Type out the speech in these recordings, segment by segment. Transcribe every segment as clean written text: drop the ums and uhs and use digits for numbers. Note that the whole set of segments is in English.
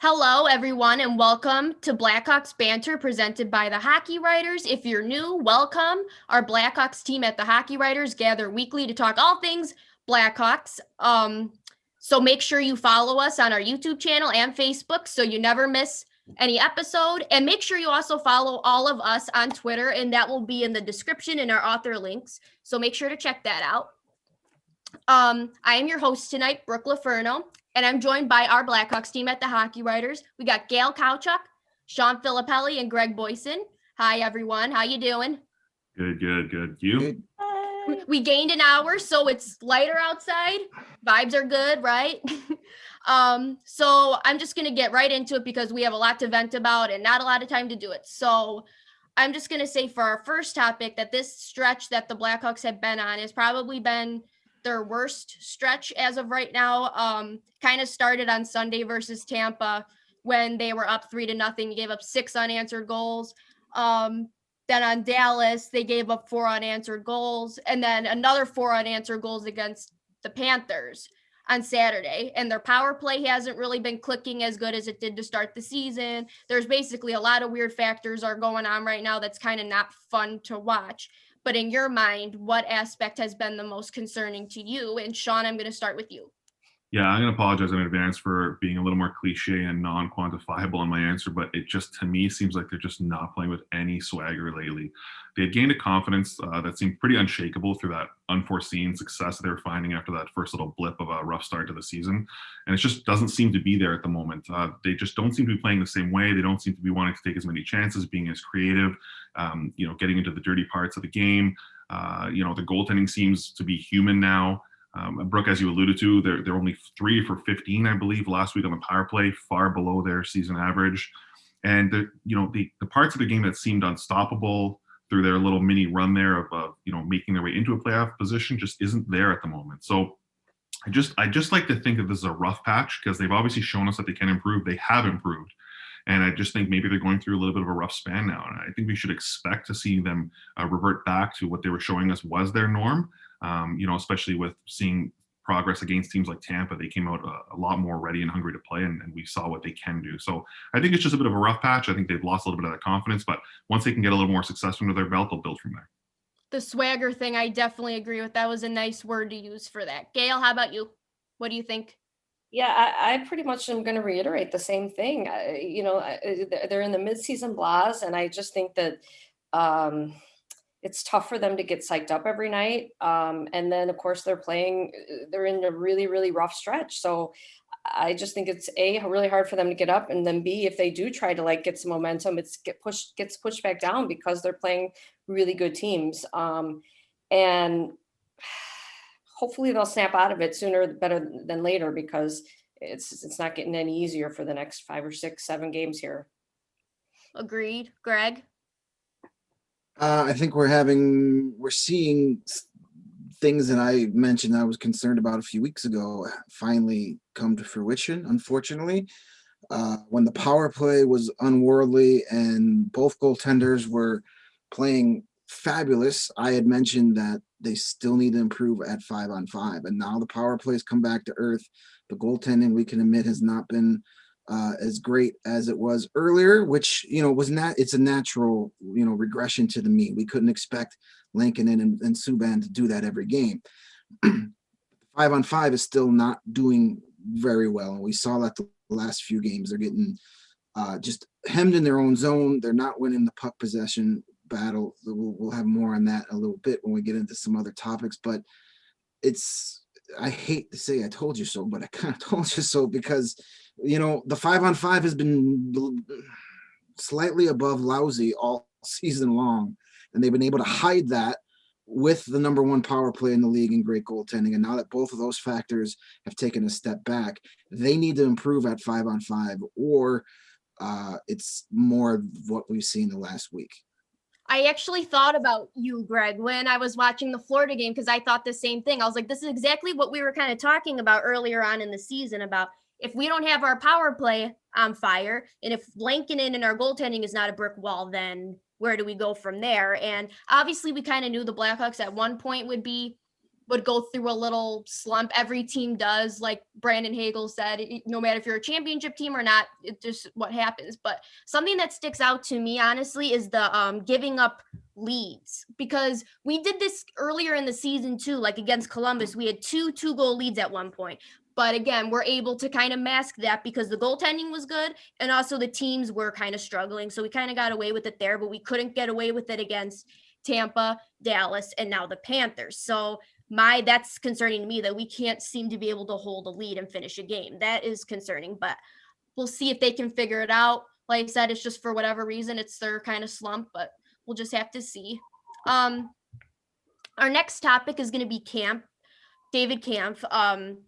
Hello, everyone, and welcome to Blackhawks Banter presented by the Hockey Writers. If you're new, welcome. Our Blackhawks team at the Hockey Writers gather weekly to talk all things Blackhawks. So make sure you follow us on our YouTube channel and Facebook so you never miss any episode. And make sure you also follow all of us on Twitter, and that will be in the description in our author links. So make sure to check that out. I am your host tonight, Brooke LoFurno, and I'm joined by our Blackhawks team at the Hockey Writers. We got Gail Kauchak, Shaun Filippelli, and Greg Boysen. Hi, everyone. How you doing? Good. You? Good. We gained an hour, so it's lighter outside. Vibes are good, right? So I'm just going to get right into it because we have a lot to vent about and not a lot of time to do it. So I'm just going to say for our first topic that this stretch that the Blackhawks have been on has probably been their worst stretch as of right now. Kind of started on Sunday versus Tampa when they were up 3-0, gave up 6 unanswered goals. Then on Dallas, they gave up 4 unanswered goals, and then another 4 unanswered goals against the Panthers on Saturday. And their power play hasn't really been clicking as good as it did to start the season. There's basically a lot of weird factors are going on right now that's kind of not fun to watch. But in your mind, what aspect has been the most concerning to you? And Shaun, I'm going to start with you. Yeah, I'm going to apologize in advance for being a little more cliche and non-quantifiable in my answer, but it just, to me, seems like they're just not playing with any swagger lately. They had gained a confidence that seemed pretty unshakable through that unforeseen success that they were finding after that first little blip of a rough start to the season. And it just doesn't seem to be there at the moment. They just don't seem to be playing the same way. They don't seem to be wanting to take as many chances, being as creative, getting into the dirty parts of the game. The goaltending seems to be human now. Brooke, as you alluded to, they're only 3 for 15, I believe, last week on the power play, far below their season average. And the parts of the game that seemed unstoppable through their little mini run there of making their way into a playoff position just isn't there at the moment. So I just like to think that this is a rough patch because they've obviously shown us that they can improve. They have improved. And I just think maybe they're going through a little bit of a rough span now. And I think we should expect to see them revert back to what they were showing us was their norm. Especially with seeing progress against teams like Tampa. They came out a lot more ready and hungry to play, and we saw what they can do. So I think it's just a bit of a rough patch. I think they've lost a little bit of that confidence, but once they can get a little more success under their belt, they'll build from there. The swagger thing, I definitely agree with. That was a nice word to use for that. Gail, how about you? What do you think? Yeah, I pretty much am going to reiterate the same thing. They're in the midseason blahs, and I just think that it's tough for them to get psyched up every night. And then, of course, they're in a really, really rough stretch. So I just think it's really hard for them to get up. And then B, if they do try to get some momentum, gets pushed back down because they're playing really good teams. And hopefully they'll snap out of it sooner better than later because it's not getting any easier for the next 5 or 6, 7 games here. Agreed. Greg? I think we're seeing things that I mentioned I was concerned about a few weeks ago finally come to fruition, unfortunately. When the power play was unworldly and both goaltenders were playing fabulous, I had mentioned that they still need to improve at 5-on-5. And now the power plays come back to earth. The goaltending, we can admit, has not been as great as it was earlier, which it's a natural regression to the mean. We couldn't expect Lankinen and Subban to do that every game. 5-on-5 is still not doing very well, and we saw that the last few games. They're getting just hemmed in their own zone. They're not winning the puck possession battle. We'll have more on that in a little bit when we get into some other topics, but I hate to say I told you so, but I kind of told you so because the 5-on-5 has been slightly above lousy all season long, and they've been able to hide that with the number 1 power play in the league and great goaltending. And now that both of those factors have taken a step back, they need to improve at 5-on-5, or it's more of what we've seen the last week. I actually thought about you, Greg, when I was watching the Florida game, because I thought the same thing. I was like, this is exactly what we were kind of talking about earlier on in the season about if we don't have our power play on fire, and if Lankinen and our goaltending is not a brick wall, then where do we go from there? And obviously we kind of knew the Blackhawks at one point would would go through a little slump. Every team does, like Brandon Hagel said, no matter if you're a championship team or not, it's just what happens. But something that sticks out to me, honestly, is the giving up leads, because we did this earlier in the season too. Like against Columbus, we had two goal leads at one point. But again, we're able to kind of mask that because the goaltending was good and also the teams were kind of struggling. So we kind of got away with it there, but we couldn't get away with it against Tampa, Dallas, and now the Panthers. So that's concerning to me that we can't seem to be able to hold a lead and finish a game. That is concerning, but we'll see if they can figure it out. Like I said, it's just for whatever reason, it's their kind of slump, but we'll just have to see. Our next topic is going to be Kampf. David Kampf.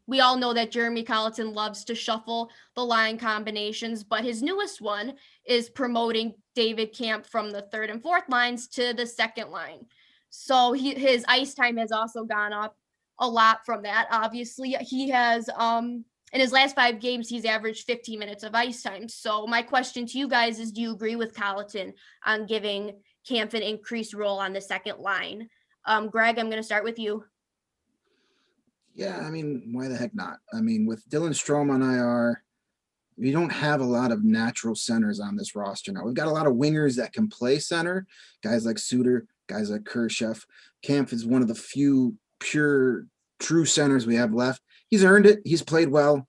We all know that Jeremy Colleton loves to shuffle the line combinations, but his newest one is promoting David Kampf from the third and fourth lines to the second line. So his ice time has also gone up a lot from that. Obviously, he has in his last 5 games, he's averaged 15 minutes of ice time. So my question to you guys is, do you agree with Colleton on giving Kampf an increased role on the second line? Greg, I'm going to start with you. Yeah, I mean, why the heck not? I mean, with Dylan Strome on IR, we don't have a lot of natural centers on this roster now. We've got a lot of wingers that can play center, guys like Suter, guys like Kershev. Kampf is one of the few pure, true centers we have left. He's earned it. He's played well.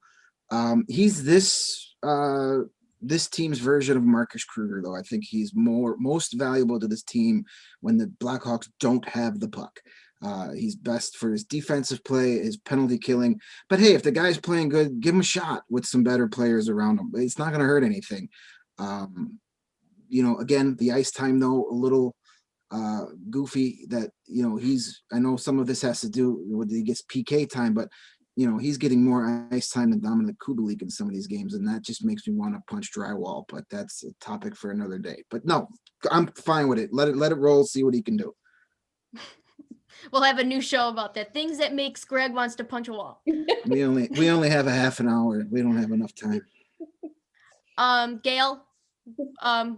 He's this team's version of Marcus Kruger, though. I think he's most valuable to this team when the Blackhawks don't have the puck. He's best for his defensive play, his penalty killing. But hey, if the guy's playing good, give him a shot with some better players around him. It's not going to hurt anything. Again, the ice time, though, a little goofy that, I know some of this has to do with he gets PK time, but, he's getting more ice time than Dominik Kubalik in some of these games. And that just makes me want to punch drywall, but that's a topic for another day. But no, I'm fine with it. Let it roll, see what he can do. We'll have a new show about that. Things that makes Greg wants to punch a wall. We only have a half an hour. We don't have enough time. Gail,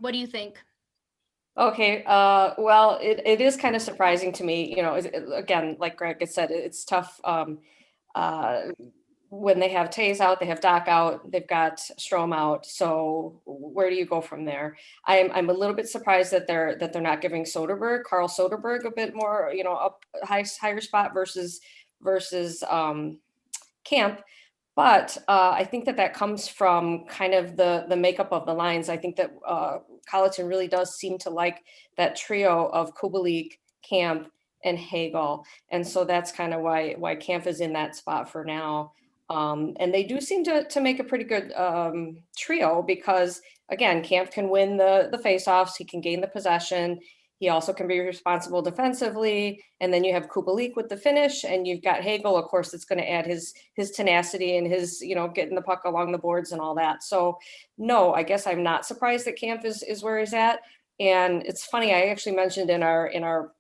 what do you think? Okay. Well, it is kind of surprising to me, again, like Greg had said, it's tough. When they have Tays out, they have Doc out, they've got Strome out. So where do you go from there? I'm a little bit surprised that they're not giving Carl Soderberg a bit more, up higher spot versus Kampf. But I think that comes from kind of the makeup of the lines. I think that Colleton really does seem to like that trio of Kubalik, Kampf, and Hagel. And so that's kind of why Kampf is in that spot for now. And they do seem to make a pretty good trio because, again, Kampf can win the faceoffs. He can gain the possession. He also can be responsible defensively. And then you have Kubalik with the finish, and you've got Hagel, of course, that's going to add his tenacity and his, getting the puck along the boards and all that. So no, I guess I'm not surprised that Kampf is where he's at. And it's funny, I actually mentioned in our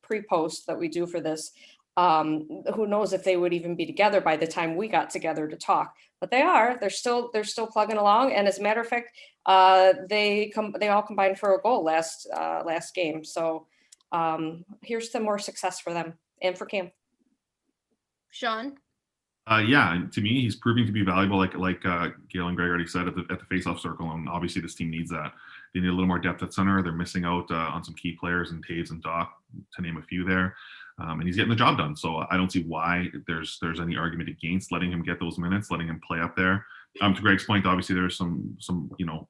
pre-post that we do for this, who knows if they would even be together by the time we got together to talk, but they're still plugging along. And as a matter of fact, they all combined for a goal last game. So here's some more success for them and for Kampf. Shaun? Yeah, to me, he's proving to be valuable, like Gail and Greg already said, at the face-off circle, and obviously this team needs that. They need a little more depth at center. They're missing out on some key players in Taves and Doc, to name a few there. And he's getting the job done. So I don't see why there's any argument against letting him get those minutes, letting him play up there. To Greg's point, obviously there's some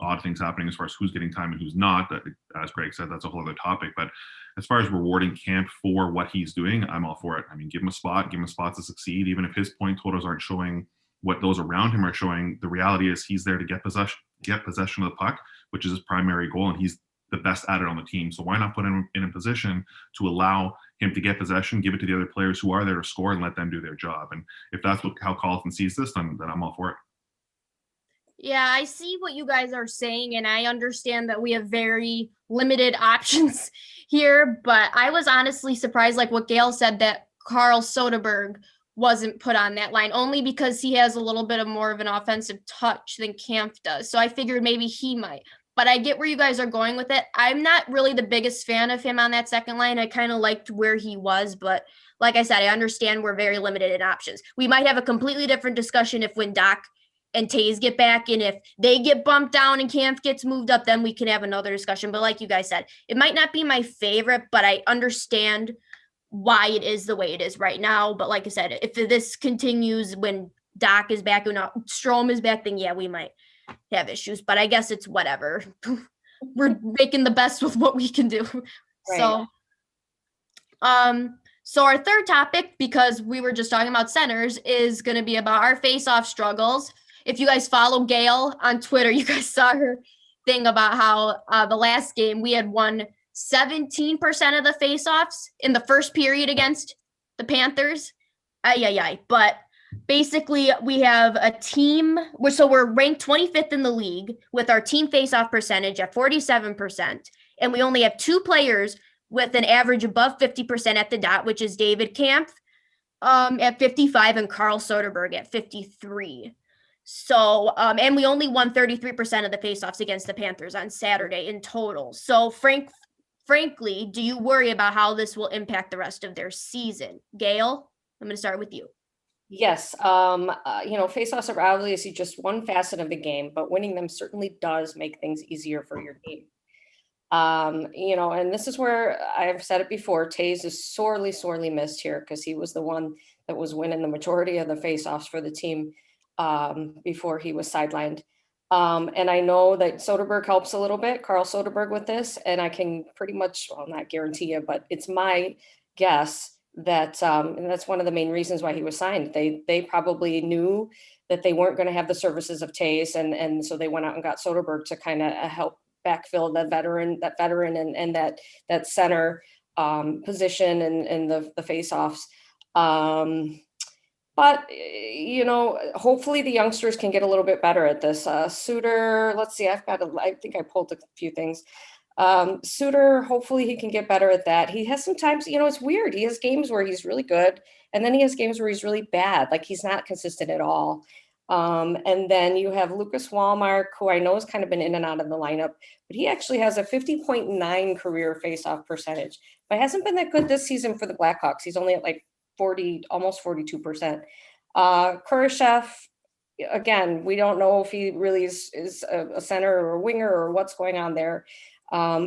odd things happening as far as who's getting time and who's not. That, as Greg said, that's a whole other topic. But as far as rewarding Kampf for what he's doing, I'm all for it. I mean, give him a spot to succeed. Even if his point totals aren't showing what those around him are showing, the reality is he's there to get possession of the puck, which is his primary goal, and he's the best at it on the team. So why not put him in a position to allow him to get possession, give it to the other players who are there to score, and let them do their job? And if that's how Colleton sees this, then I'm all for it. Yeah, I see what you guys are saying, and I understand that we have very limited options here, but I was honestly surprised, like what Gail said, that Carl Soderberg wasn't put on that line, only because he has a little bit of more of an offensive touch than Kampf does. So I figured maybe he might. But I get where you guys are going with it. I'm not really the biggest fan of him on that second line. I kind of liked where he was, but like I said, I understand we're very limited in options. We might have a completely different discussion if when Doc and Taze get back, and if they get bumped down and Kampf gets moved up, then we can have another discussion. But like you guys said, it might not be my favorite, but I understand why it is the way it is right now. But like I said, if this continues when Doc is back and Strome is back, then yeah, we might have issues. But I guess it's whatever. We're making the best with what we can do. Right. So our third topic, because we were just talking about centers, is going to be about our face-off struggles. If you guys follow Gail on Twitter, you guys saw her thing about how the last game we had won 17% of the face-offs in the first period against the Panthers. But basically we have a team, so we're ranked 25th in the league with our team face-off percentage at 47%. And we only have 2 players with an average above 50% at the dot, which is David Kampf at 55 and Carl Soderberg at 53. So, and we only won 33% of the faceoffs against the Panthers on Saturday in total. So frankly, do you worry about how this will impact the rest of their season? Gail, I'm going to start with you. Yes. Faceoffs are obviously just one facet of the game, but winning them certainly does make things easier for your team. And this is where I've said it before, Taze is sorely missed here because he was the one that was winning the majority of the faceoffs for the team before he was sidelined. And I know that Soderberg helps a little bit, Carl Soderberg, with this, and I can pretty much, well, not guarantee you, but it's my guess that, and that's one of the main reasons why he was signed. They probably knew that they weren't going to have the services of Taze, and so they went out and got Soderberg to kind of help backfill that veteran and that center position and the faceoffs. But hopefully the youngsters can get a little bit better at this. Suter, let's see, I think I pulled a few things. Suter, hopefully he can get better at that. He has sometimes, it's weird. He has games where he's really good, and then he has games where he's really bad. Like he's not consistent at all. And then you have Lucas Wallmark, who I know has kind of been in and out of the lineup, but he actually has a 50.9 career faceoff percentage, but hasn't been that good this season for the Blackhawks. He's only at like 40, almost 42%. Kurashev, again, we don't know if he really is a center or a winger or what's going on there.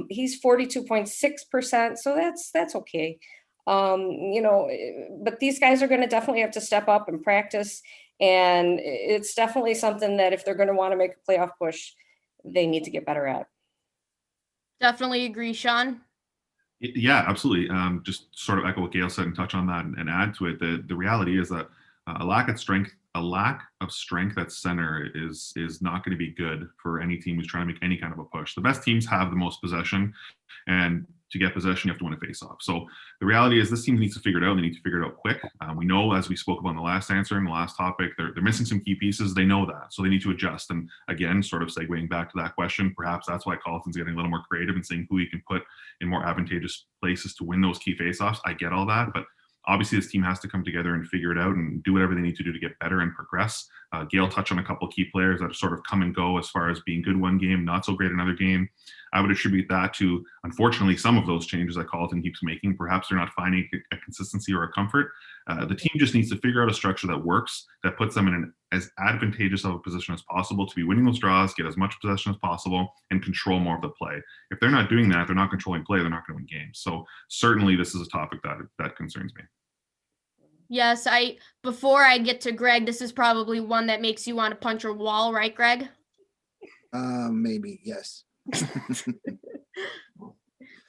He's 42.6%, so that's okay. But these guys are going to definitely have to step up and practice. And it's definitely something that if they're going to want to make a playoff push, they need to get better at. Definitely agree, Sean. Yeah, absolutely. Just sort of echo what Gail said and touch on that and add to it. The reality is that a lack of strength at center is not going to be good for any team who's trying to make any kind of a push. The best teams have the most possession, and to get possession, you have to win a face-off. So the reality is this team needs to figure it out. They need to figure it out quick. We know, as we spoke about in the last answer and the last topic, they're missing some key pieces. They know that. So they need to adjust. And again, sort of segueing back to that question, perhaps that's why Colleton's getting a little more creative and seeing who he can put in more advantageous places to win those key face-offs. I get all that, but obviously this team has to come together and figure it out and do whatever they need to do to get better and progress. Gail touched on a couple of key players that sort of come and go as far as being good one game, not so great another game. I would attribute that to, unfortunately, some of those changes that Colleton keeps making. Perhaps they're not finding a consistency or a comfort. The team just needs to figure out a structure that works, that puts them in an as advantageous of a position as possible to be winning those draws, get as much possession as possible, and control more of the play. If they're not doing that, they're not controlling play, they're not going to win games. So certainly this is a topic that concerns me. Yes, before I get to Greg, this is probably one that makes you want to punch a wall, right, Greg? Maybe, yes.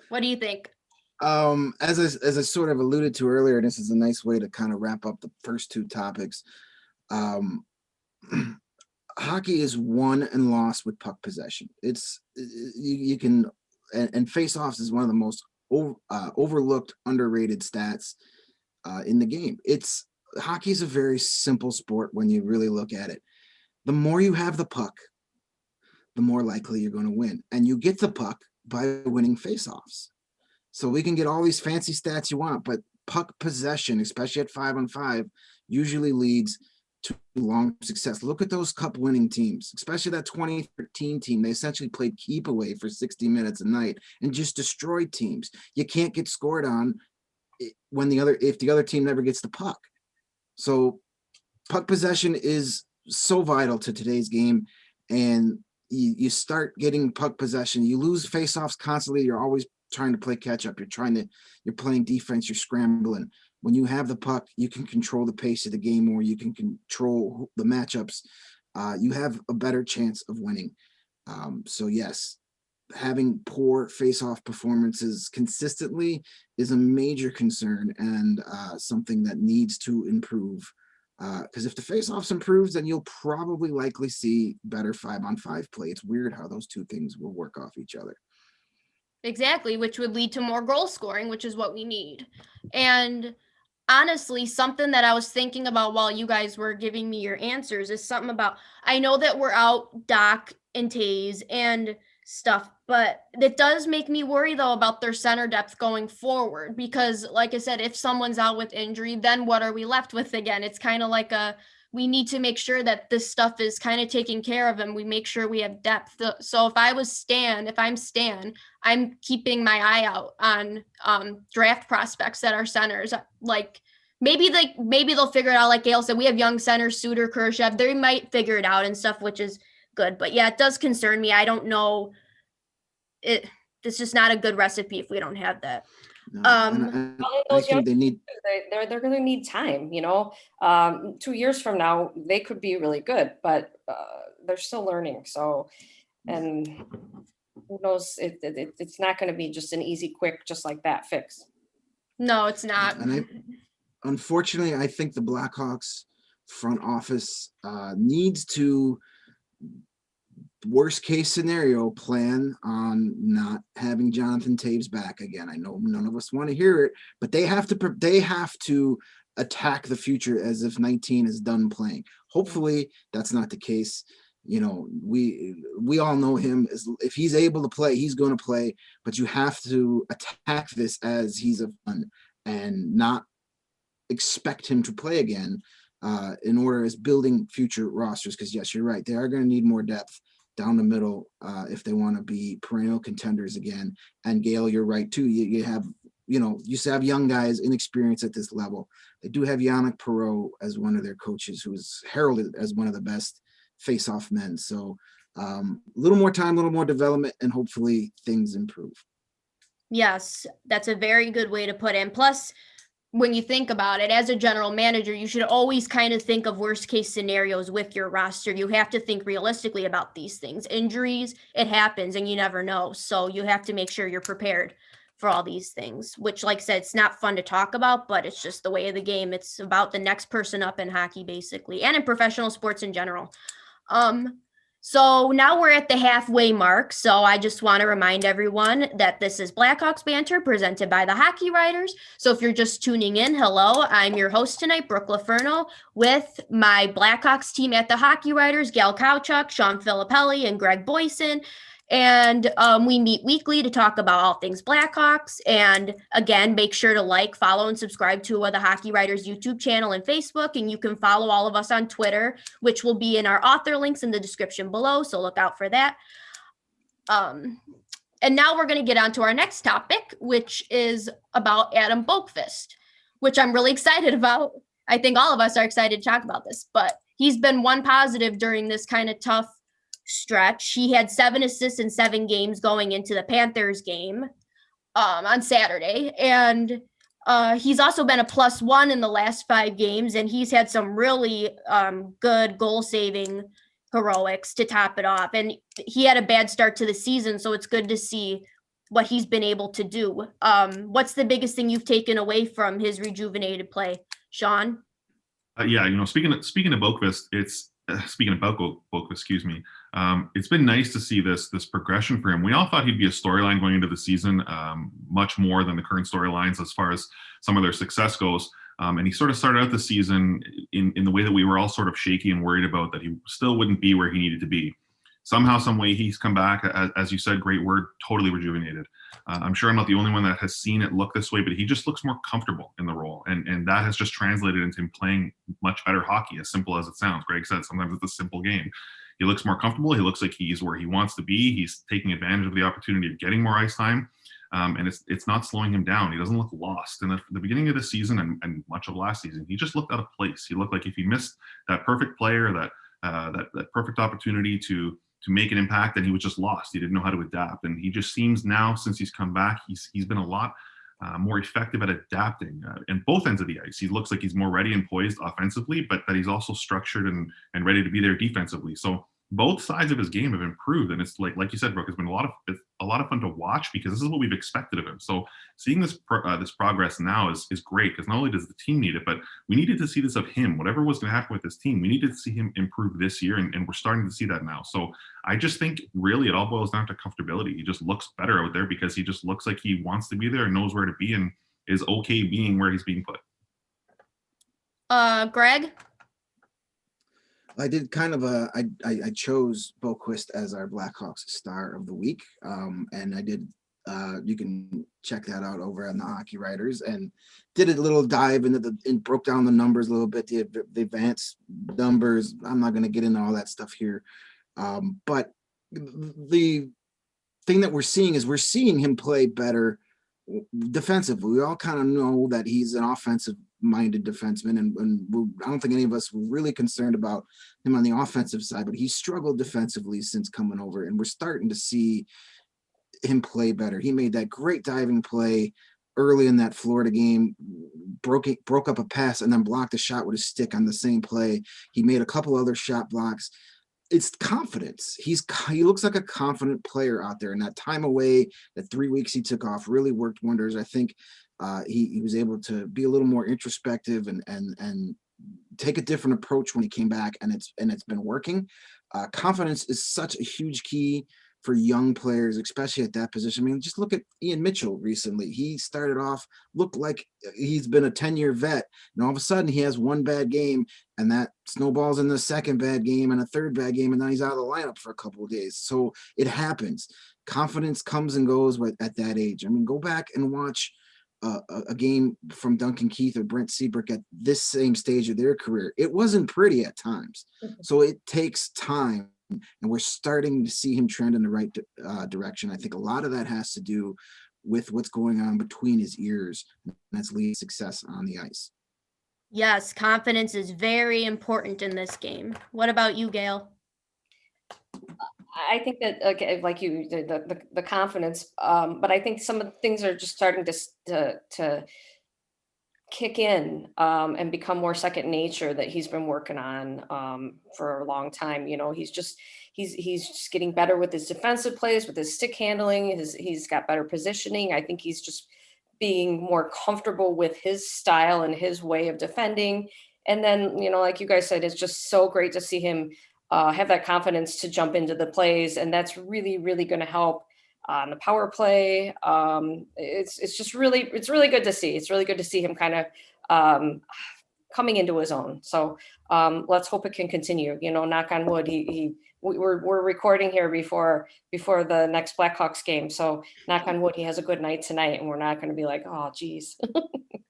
What do you think? As I sort of alluded to earlier, this is a nice way to kind of wrap up the first two topics. Hockey is won and lost with puck possession. It's you can, and face-offs is one of the most overlooked, underrated stats in the game. Hockey is a very simple sport when you really look at it. The more you have the puck, the more likely you're going to win. And you get the puck by winning faceoffs. So we can get all these fancy stats you want, but puck possession, especially at 5-on-5, usually leads to long success. Look at those cup winning teams, especially that 2013 team. They essentially played keep away for 60 minutes a night and just destroyed teams. You can't get scored on if the other team never gets the puck. So puck possession is so vital to today's game, and you start getting puck possession, you lose faceoffs constantly. You're always trying to play catch up. You're playing defense. You're scrambling. When you have the puck, you can control the pace of the game more. You can control the matchups. You have a better chance of winning. So yes, having poor face-off performances consistently is a major concern, and something that needs to improve. Because if the face-offs improves, then you'll probably likely see better 5-on-5 play. It's weird how those two things will work off each other. Exactly, which would lead to more goal scoring, which is what we need. And honestly, something that I was thinking about while you guys were giving me your answers is something about, I know that we're out Doc and Taze and stuff, but it does make me worry though about their center depth going forward, because like I said, if someone's out with injury, then what are we left with again? It's kind of like we need to make sure that this stuff is kind of taken care of and we make sure we have depth. So if I'm Stan, I'm keeping my eye out on draft prospects that are centers. Like maybe they'll figure it out. Like Gail said, we have young centers, Suter, Khrushchev. They might figure it out and stuff, which is good. But yeah, it does concern me. I don't know. It's just not a good recipe if we don't have that. No, I think they need. They're going to need time. 2 years from now, they could be really good, but they're still learning. So, and who knows? It's not going to be just an easy, quick, just like that fix. No, it's not. And unfortunately, I think the Blackhawks front office needs to, worst case scenario, plan on not having Jonathan Taves back again. I know none of us want to hear it, but they have to attack the future as if 19 is done playing. Hopefully that's not the case. We all know him. If he's able to play, he's going to play, but you have to attack this as he's a fun and not expect him to play again in order as building future rosters. Because yes, you're right. They are going to need more depth down the middle if they want to be perennial contenders again. And Gail, you're right too. You have, used to have young guys, inexperienced at this level. They do have Yannick Perreault as one of their coaches, who is heralded as one of the best face-off men. So a little more time, a little more development, and hopefully things improve. Yes, that's a very good way to put it. And plus, when you think about it, as a general manager, you should always kind of think of worst case scenarios with your roster. You have to think realistically about these things. Injuries, it happens and you never know. So you have to make sure you're prepared for all these things, which, like I said, it's not fun to talk about, but it's just the way of the game. It's about the next person up in hockey, basically, and in professional sports in general. So now we're at the halfway mark. So I just want to remind everyone that this is Blackhawks Banter presented by the Hockey Writers. So if you're just tuning in, hello, I'm your host tonight, Brooke LoFurno, with my Blackhawks team at the Hockey Writers, Gail Kauchak, Shaun Filippelli, and Greg Boysen. And we meet weekly to talk about all things Blackhawks. And again, make sure to like, follow, and subscribe to the Hockey Writers YouTube channel and Facebook. And you can follow all of us on Twitter, which will be in our author links in the description below. So look out for that. And now we're going to get on to our next topic, which is about Adam Boqvist, which I'm really excited about. I think all of us are excited to talk about this, but he's been one positive during this kind of tough stretch. He had 7 assists in 7 games going into the Panthers game on Saturday. And he's also been a +1 in the last 5 games. And he's had some really good goal saving heroics to top it off. And he had a bad start to the season. So it's good to see what he's been able to do. What's the biggest thing you've taken away from his rejuvenated play, Shaun? Speaking of Boqvist, speaking about Boqvist, excuse me, it's been nice to see this progression for him. We all thought he'd be a storyline going into the season, much more than the current storylines as far as some of their success goes. And he sort of started out the season in the way that we were all sort of shaky and worried about that he still wouldn't be where he needed to be. Somehow, some way, he's come back, as you said, great word, totally rejuvenated. I'm sure I'm not the only one that has seen it look this way, but he just looks more comfortable in the role. And that has just translated into him playing much better hockey, as simple as it sounds. Greg said sometimes it's a simple game. He looks more comfortable. He looks like he's where he wants to be. He's taking advantage of the opportunity of getting more ice time. And it's not slowing him down. He doesn't look lost. And at the beginning of the season and much of last season, he just looked out of place. He looked like if he missed that perfect player, that perfect opportunity to make an impact, then he was just lost. He didn't know how to adapt. And he just seems now, since he's come back, he's been a lot more effective at adapting in both ends of the ice. He looks like he's more ready and poised offensively, but that he's also structured and ready to be there defensively. So both sides of his game have improved, and it's like you said, Brooke, it's been a lot of fun to watch because this is what we've expected of him. So seeing this progress now is great, because not only does the team need it, but we needed to see this of him. Whatever was going to happen with this team, we needed to see him improve this year, and we're starting to see that now. So I just think really it all boils down to comfortability. He just looks better out there because he just looks like he wants to be there and knows where to be and is okay being where he's being put. Greg? I did kind of I chose Boqvist as our Blackhawks star of the week. And I did, you can check that out over on the Hockey Writers, and did a little dive into and broke down the numbers a little bit, the advanced numbers. I'm not going to get into all that stuff here. But the thing that we're seeing is we're seeing him play better defensively. We all kind of know that he's an offensive minded defenseman, and I don't think any of us were really concerned about him on the offensive side, but he struggled defensively since coming over, and we're starting to see him play better. He made that great diving play early in that Florida game, broke up a pass and then blocked a shot with his stick on the same play. He made a couple other shot blocks. It's confidence. He looks like a confident player out there, and that time away, that 3 weeks he took off, really worked wonders. I think he was able to be a little more introspective and take a different approach when he came back, and it's been working. Confidence is such a huge key for young players, especially at that position. I mean, just look at Ian Mitchell recently. He started off, looked like he's been a 10-year vet, and all of a sudden he has one bad game, and that snowballs in the second bad game and a third bad game, and then he's out of the lineup for a couple of days. So it happens. Confidence comes and goes at that age. I mean, go back and watch a game from Duncan Keith or Brent Seabrook at this same stage of their career. It wasn't pretty at times. So it takes time, and we're starting to see him trend in the right direction. I think a lot of that has to do with what's going on between his ears, and that's leading to success on the ice. Yes, confidence is very important in this game. What about you, Gail? I think that, okay, like you, the confidence, but I think some of the things are just starting to kick in and become more second nature that he's been working on for a long time. You know, he's just getting better with his defensive plays, with his stick handling. He's got better positioning. I think he's just being more comfortable with his style and his way of defending. And then, you know, like you guys said, it's just so great to see him have that confidence to jump into the plays, and that's really, really going to help on the power play. It's really good to see. It's really good to see him kind of coming into his own. So let's hope it can continue. You know, knock on wood. We're recording here before the next Blackhawks game. So knock on wood, he has a good night tonight, and we're not going to be like, oh, geez.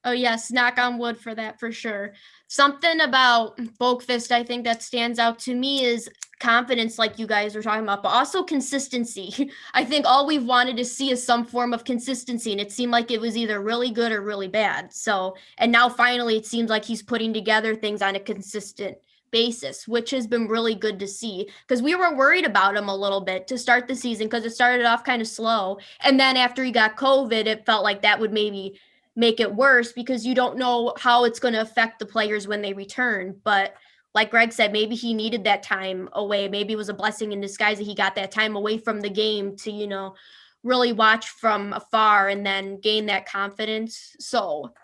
Oh, yes, knock on wood for that, for sure. Something about Boqvist, I think, that stands out to me is confidence, like you guys were talking about, but also consistency. I think all we've wanted to see is some form of consistency, and it seemed like it was either really good or really bad. So, and now finally it seems like he's putting together things on a consistent basis, which has been really good to see, because we were worried about him a little bit to start the season because it started off kind of slow. And then after he got COVID, it felt like that would maybe make it worse because you don't know how it's going to affect the players when they return. But like Greg said, maybe he needed that time away. Maybe it was a blessing in disguise that he got that time away from the game to, you know, really watch from afar and then gain that confidence. So,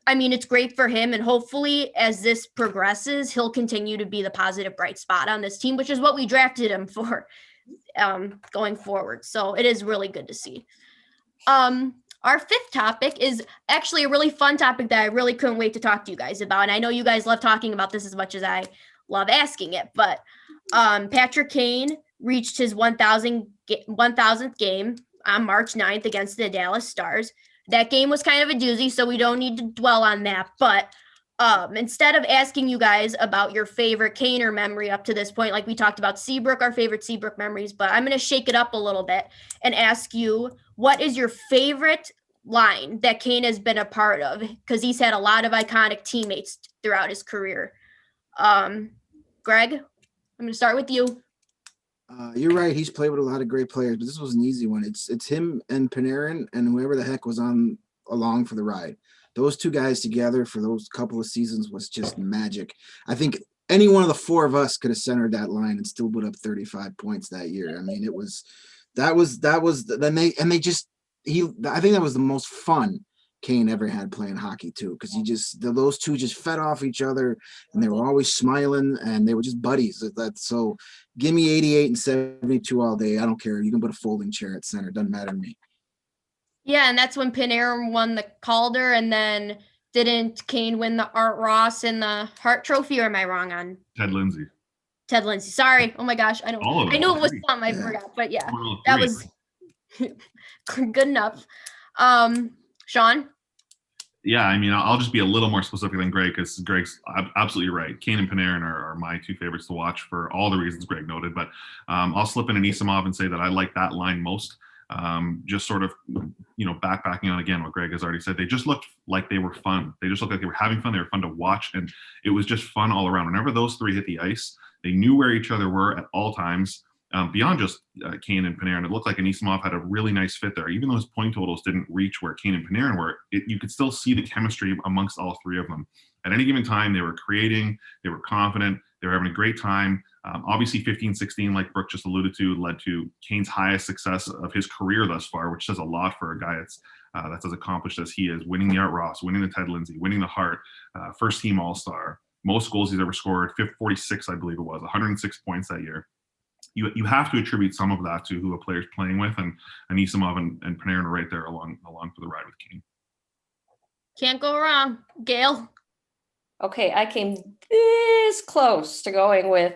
I mean, it's great for him. And hopefully as this progresses, he'll continue to be the positive bright spot on this team, which is what we drafted him for going forward. So it is really good to see. Our fifth topic is actually a really fun topic that I really couldn't wait to talk to you guys about. And I know you guys love talking about this as much as I love asking it, but Patrick Kane reached his 1,000th game on March 9th against the Dallas Stars. That game was kind of a doozy, so we don't need to dwell on that. But instead of asking you guys about your favorite Kaner memory up to this point, like we talked about Seabrook, our favorite Seabrook memories, but I'm going to shake it up a little bit and ask you, what is your favorite line that Kane has been a part of? Because he's had a lot of iconic teammates throughout his career. Greg, I'm going to start with you. You're right. He's played with a lot of great players, but this was an easy one. It's him and Panarin and whoever the heck was along for the ride. Those two guys together for those couple of seasons was just magic. I think any one of the four of us could have centered that line and still put up 35 points that year. I mean, I think that was the most fun Kane ever had playing hockey too, because those two just fed off each other and they were always smiling and they wwere just buddies. So give me 88 and 72 all day. I don't care. You can put a folding chair at center. Doesn't matter to me. Yeah, and that's when Panarin won the Calder, and then didn't Kane win the Art Ross and the Hart Trophy, or am I wrong on Ted Lindsay. Sorry. Oh my gosh. I knew it was something I forgot, but yeah, that was good enough. Sean? Yeah, I mean, I'll just be a little more specific than Greg, because Greg's absolutely right. Kane and Panarin are my two favorites to watch for all the reasons Greg noted, but I'll slip in an Anisimov and say that I like that line most. Just sort of, backpacking on again what Greg has already said. They just looked like they were fun. They just looked like they were having fun. They were fun to watch, and it was just fun all around. Whenever those three hit the ice, they knew where each other were at all times. Beyond just Kane and Panarin, it looked like Anisimov had a really nice fit there. Even though his point totals didn't reach where Kane and Panarin were, you could still see the chemistry amongst all three of them. At any given time, they were creating, they were confident, they were having a great time. Obviously, 15-16, like Brooke just alluded to, led to Kane's highest success of his career thus far, which says a lot for a guy that's as accomplished as he is, winning the Art Ross, winning the Ted Lindsay, winning the Hart, first team All-Star, most goals he's ever scored, 46, I believe it was, 106 points that year. You have to attribute some of that to who a player's playing with, and Anisimov and Panarin are right there along for the ride with Kane. Can't go wrong. Gail? Okay, I came this close to going with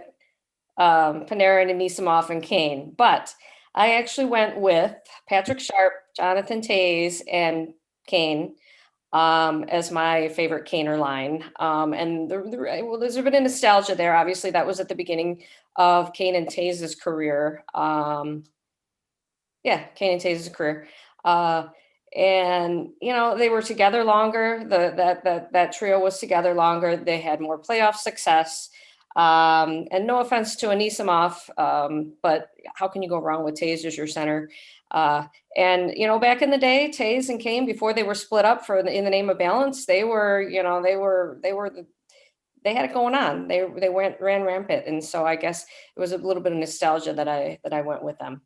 Panarin and Anisimov and Kane, but I actually went with Patrick Sharp, Jonathan Toews, and Kane as my favorite Kaner line. And there's a bit of nostalgia there. Obviously, that was at the beginning of Kane and Toews' career. Kane and Toews' career. And they were together longer. That trio was together longer. They had more playoff success. And no offense to Anisimov, but how can you go wrong with Toews as your center? And back in the day, Toews and Kane, before they were split up in the name of balance, they had it going on. They ran rampant, and so I guess it was a little bit of nostalgia that I went with them.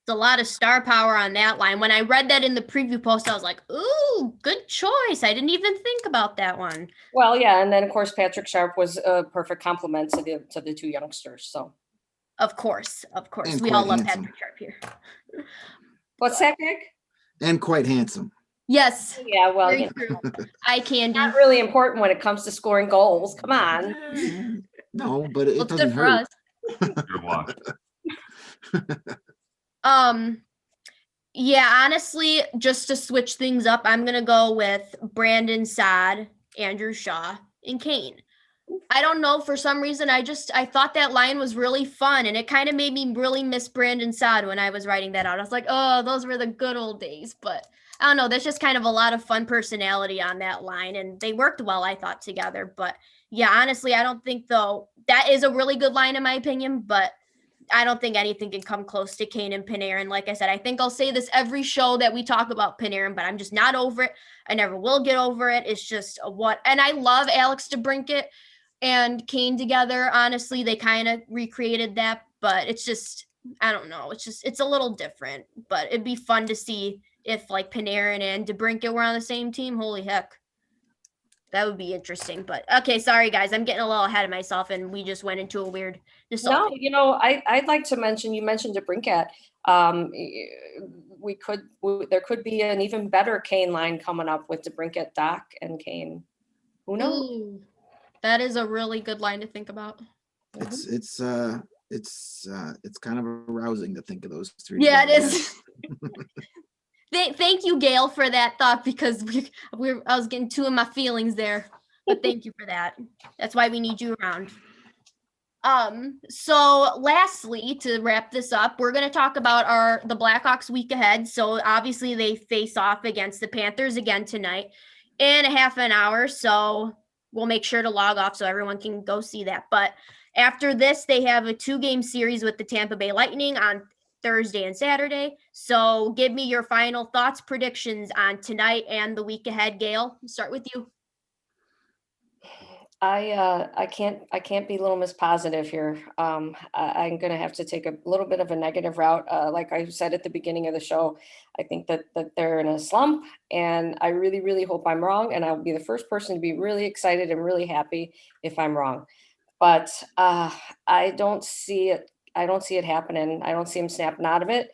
A lot of star power on that line. When I read that in the preview post, I was like, ooh, good choice. I didn't even think about that one. Well, yeah, and then of course Patrick Sharp was a perfect complement to the two youngsters. So of course. And we all love handsome. Patrick Sharp here. What's that, Greg? And quite handsome. Yes. Yeah, well, Very true. Eye candy. Not really important when it comes to scoring goals. Come on. No, but it Looks doesn't good for hurt. us. Good luck. Yeah, honestly, just to switch things up, I'm gonna go with Brandon Saad, Andrew Shaw, and Kane. I don't know, for some reason, I thought that line was really fun, and it kind of made me really miss Brandon Saad when I was writing that out. I was like, oh, those were the good old days. But I don't know, there's just kind of a lot of fun personality on that line, and they worked well, I thought, together. But yeah, honestly, I don't think, though, that is a really good line in my opinion, but I don't think anything can come close to Kane and Panarin. Like I said, I think I'll say this every show that we talk about Panarin, but I'm just not over it. I never will get over it. It's just and I love Alex DeBrincat and Kane together. Honestly, they kind of recreated that, but it's just, I don't know. It's a little different, but it'd be fun to see if like Panarin and DeBrincat were on the same team. Holy heck. That would be interesting. But okay, sorry guys, I'm getting a little ahead of myself, and we just went into a weird nostalgia. No, I'd like to mention, you mentioned DeBrincat. There could be an even better Kane line coming up with DeBrincat, Doc, and Kane. Who knows? Ooh, that is a really good line to think about. It's kind of arousing to think of those three. Yeah, it together. is. Thank you, Gail, for that thought, because I was getting two of my feelings there. But thank you for that. That's why we need you around. So lastly, to wrap this up, we're going to talk about the Blackhawks week ahead. So obviously they face off against the Panthers again tonight in a half an hour. So we'll make sure to log off so everyone can go see that. But after this, they have a 2-game series with the Tampa Bay Lightning on Thursday and Saturday. So give me your final thoughts, predictions on tonight and the week ahead. Gail, start with you. I can't be Little Miss Positive here. I'm gonna have to take a little bit of a negative route. Like I said at the beginning of the show, I think that they're in a slump, and I really, really hope I'm wrong. And I'll be the first person to be really excited and really happy if I'm wrong. But I don't see it. I don't see it happening. I don't see them snapping out of it.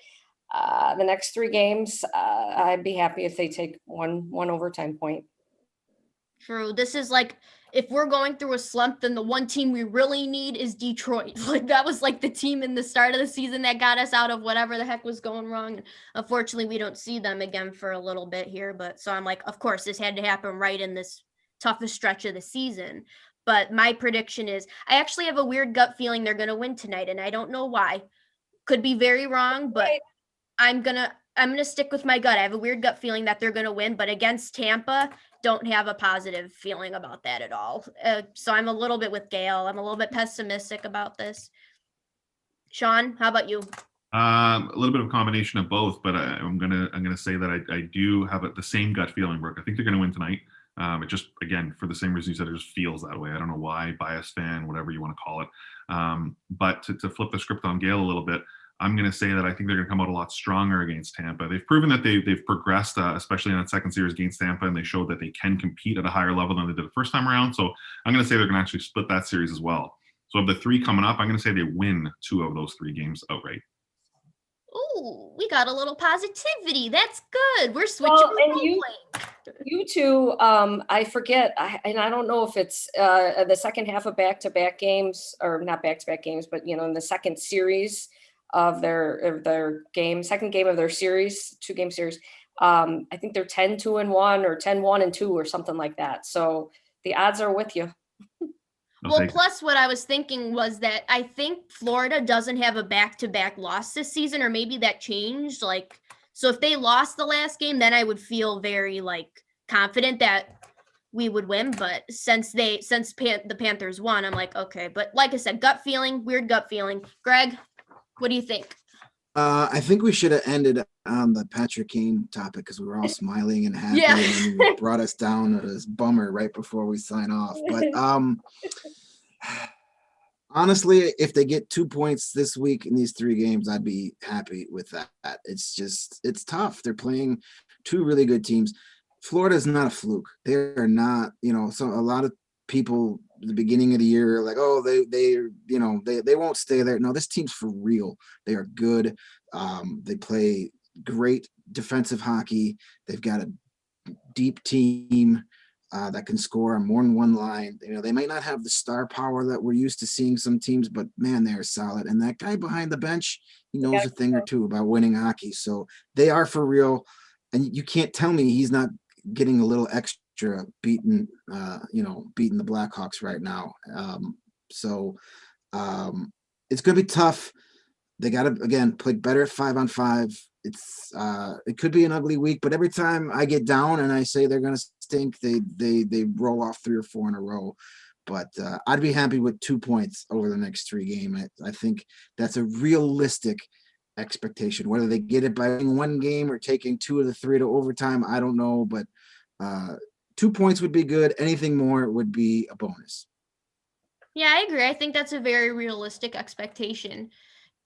The next 3 games, I'd be happy if they take one overtime point. True. This is like, if we're going through a slump, then the one team we really need is Detroit. Like that was like the team in the start of the season that got us out of whatever the heck was going wrong. Unfortunately, we don't see them again for a little bit here. But so I'm like, of course, this had to happen right in this toughest stretch of the season. But my prediction is I actually have a weird gut feeling they're going to win tonight. And I don't know why. Could be very wrong, but I'm going to stick with my gut. I have a weird gut feeling that they're going to win, but against Tampa, don't have a positive feeling about that at all. So I'm a little bit with Gail. I'm a little bit pessimistic about this. Sean, how about you? A little bit of a combination of both, but I'm gonna say that I do have the same gut feeling, Brooke. I think they're gonna win tonight. It just, again, for the same reason you said, it just feels that way. I don't know why, bias fan, whatever you want to call it. But to flip the script on Gail a little bit, I'm going to say that I think they're going to come out a lot stronger against Tampa. They've proven that they've progressed, especially in that second series against Tampa, and they showed that they can compete at a higher level than they did the first time around. So I'm going to say they're going to actually split that series as well. So of the 3 coming up, I'm going to say they win 2 of those 3 games outright. Ooh, we got a little positivity. That's good. We're switching. And you two, I forget, and I don't know if it's the second half of back-to-back games, or not back-to-back games, but in the second series of their game, second game of their series, 2-game series. I think they're 10-2-1 or 10-1-2 or something like that. So the odds are with you. Well, plus what I was thinking was that I think Florida doesn't have a back-to-back loss this season, or maybe that changed. Like, so if they lost the last game, then I would feel very confident that we would win. But since the Panthers won, I'm like, okay. But like I said, gut feeling, weird gut feeling. Greg, what do you think? I think we should have ended on the Patrick Kane topic because we were all smiling and happy, Yeah. and then you brought us down to this bummer right before we sign off. But honestly, if they get 2 points this week in these 3 games, I'd be happy with that. It's tough. They're playing 2 really good teams. Florida is not a fluke. They're not, so a lot of people at the beginning of the year like, oh, they won't stay there. No, this team's for real. They are good. They play great defensive hockey. They've got a deep team that can score on more than one line. They might not have the star power that we're used to seeing some teams, but man, they're solid. And that guy behind the bench, he knows a thing or two about winning hockey. So they are for real. And you can't tell me he's not getting a little extra beating the Blackhawks right now. It's going to be tough. They got to, again, play better at 5-on-5. It could be an ugly week, but every time I get down and I say they're going to stink, they roll off 3 or 4 in a row. But I'd be happy with 2 points over the next 3 games. I think that's a realistic expectation. Whether they get it by winning 1 game or taking 2 of the 3 to overtime, I don't know, but 2 points would be good. Anything more would be a bonus. Yeah, I agree. I think that's a very realistic expectation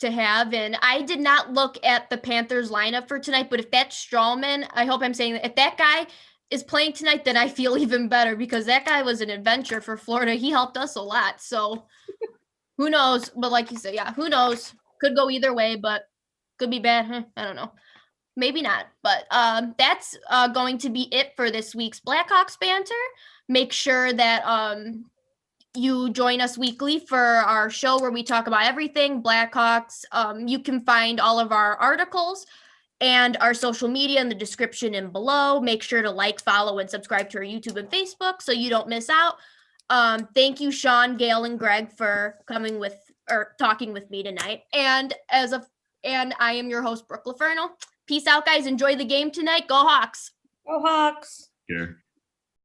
to have. And I did not look at the Panthers lineup for tonight, but if that's Strawman, I hope I'm saying that if that guy is playing tonight, then I feel even better because that guy was an adventure for Florida. He helped us a lot. So who knows? But like you said, yeah, who knows? Could go either way, but could be bad. I don't know. Maybe not, but that's going to be it for this week's Blackhawks Banter. Make sure that you join us weekly for our show where we talk about everything Blackhawks. You can find all of our articles and our social media in the description and below. Make sure to like, follow, and subscribe to our YouTube and Facebook so you don't miss out. Thank you, Shaun, Gail, and Greg for talking with me tonight. And I am your host, Brooke LoFurno. Peace out, guys. Enjoy the game tonight. Go Hawks. Go Hawks. Yeah.